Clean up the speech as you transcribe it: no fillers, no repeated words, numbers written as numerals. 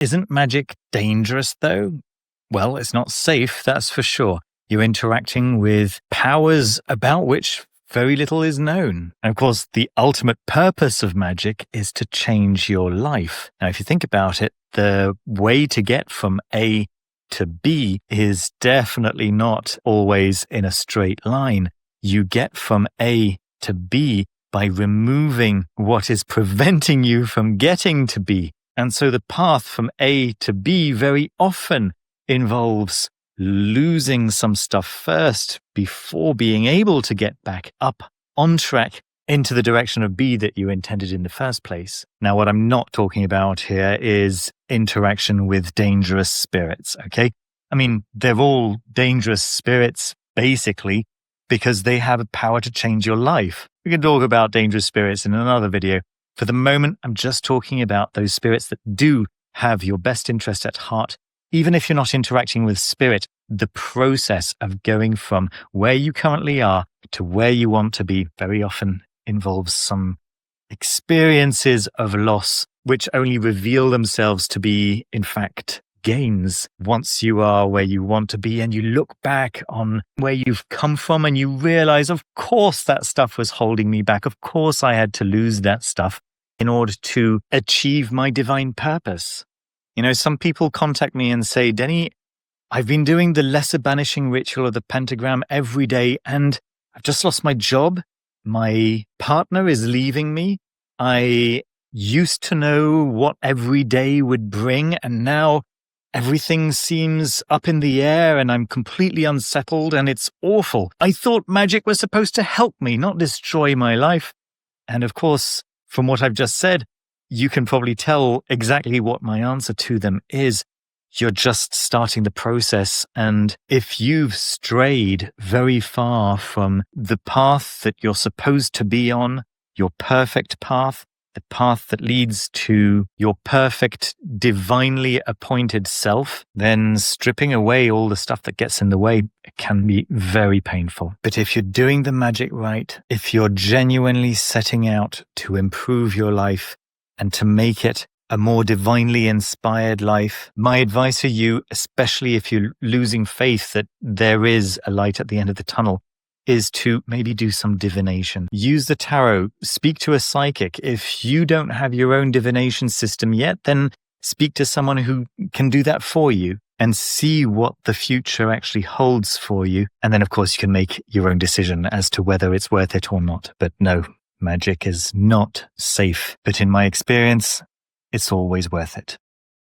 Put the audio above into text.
Isn't magic dangerous though? Well, it's not safe, that's for sure. You're interacting with powers about which very little is known. And of course, the ultimate purpose of magic is to change your life. Now, if you think about it, the way to get from A to B is definitely not always in a straight line. You get from A to B by removing what is preventing you from getting to B. And so the path from A to B very often involves losing some stuff first before being able to get back up on track into the direction of B that you intended in the first place. Now, what I'm not talking about here is interaction with dangerous spirits, okay? I mean, they're all dangerous spirits, basically, because they have a power to change your life. We can talk about dangerous spirits in another video. For the moment, I'm just talking about those spirits that do have your best interest at heart. Even if you're not interacting with spirit, the process of going from where you currently are to where you want to be very often involves some experiences of loss, which only reveal themselves to be, in fact, gains once you are where you want to be and you look back on where you've come from and you realize, of course, that stuff was holding me back. Of course, I had to lose that stuff in order to achieve my divine purpose. You know, some people contact me and say, Denny, I've been doing the lesser banishing ritual of the pentagram every day and I've just lost my job. My partner is leaving me. I used to know what every day would bring, and now everything seems up in the air and I'm completely unsettled and it's awful. I thought magic was supposed to help me, not destroy my life. And of course, from what I've just said, you can probably tell exactly what my answer to them is. You're just starting the process. And if you've strayed very far from the path that you're supposed to be on, your perfect path, the path that leads to your perfect, divinely appointed self, then stripping away all the stuff that gets in the way can be very painful. But if you're doing the magic right, if you're genuinely setting out to improve your life and to make it a more divinely inspired life, my advice for you, especially if you're losing faith that there is a light at the end of the tunnel, is to maybe do some divination. Use the tarot, speak to a psychic. If you don't have your own divination system yet, then speak to someone who can do that for you and see what the future actually holds for you. And then, of course, you can make your own decision as to whether it's worth it or not. But no, magic is not safe. But in my experience, it's always worth it.